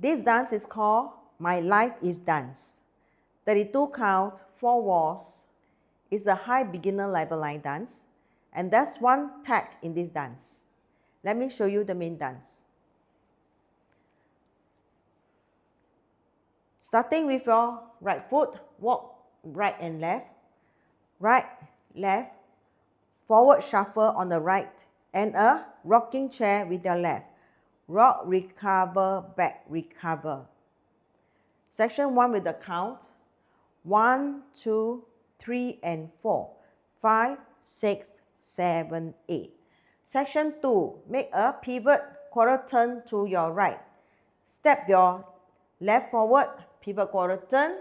This dance is called My Life is Dance. 32 count, 4 walls. It's a high beginner level line dance, and there's one tag in this dance. Let me show you the main dance. Starting with your right foot, walk right and left, right, left, forward shuffle on the right, and a rocking chair with your left. Rock, recover, back, recover. Section 1 with the count. 1, 2, 3, and 4. 5, 6, 7, 8. Section 2, make a pivot quarter turn to your right. Step your left forward, pivot quarter turn,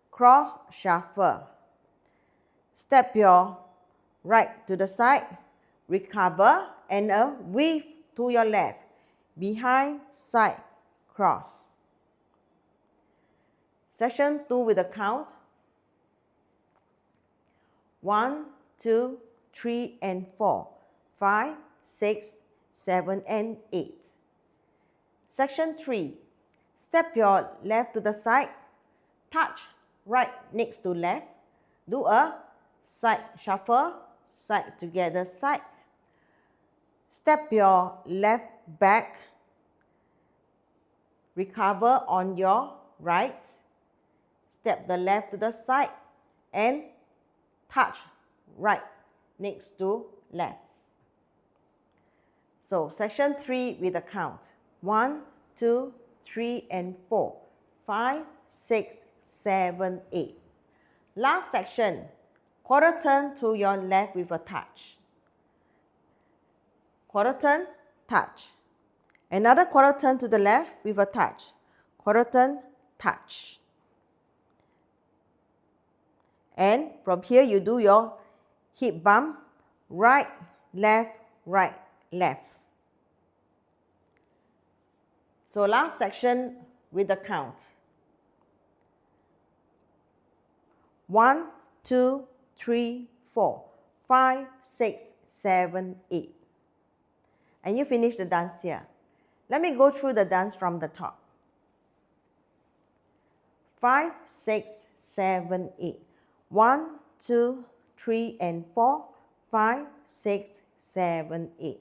cross shuffle. Step your right to the side, recover, and a weave to your left, behind, side, cross. Section 2 with a count. 1, 2, 3, and 4. 5, 6, 7, and 8. Section 3. Step your left to the side, touch right next to left, do a side shuffle, side together side. Step your left back, recover on your right, step the left to the side, and touch right next to left. So section 3 with a count. 1, 2, 3, and 4. 5, 6, 7, 8. Last section, quarter turn to your left with a touch. Quarter turn, touch. Another quarter turn to the left with a touch. Quarter turn, touch. And from here you do your hip bump, right, left, left. So last section with the count. 1, 2, 3, 4, 5, 6, 7, 8. And you finish the dance here. Let me go through the dance from the top. 5, 6, 7, 8. 1, 2, 3, and 4. 5, 6, 7, 8.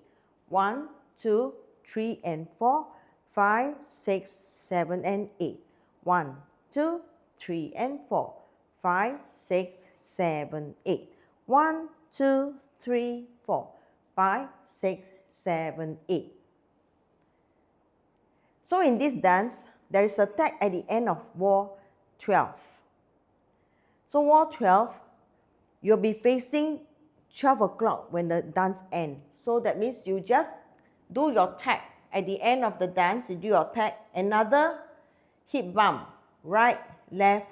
1, 2, 3, and 4. 5, 6, 7, and 8. 1, 2, 3, and 4. 5, 6, 7, 8. 1, 2, 3, 4. 5, 6, 7, 8. So in this dance, there is a tag at the end of wall 12. So wall 12, you'll be facing 12 o'clock when the dance ends. So that means you just do your tag. At the end of the dance, you do your tag, another hip bump, right, left,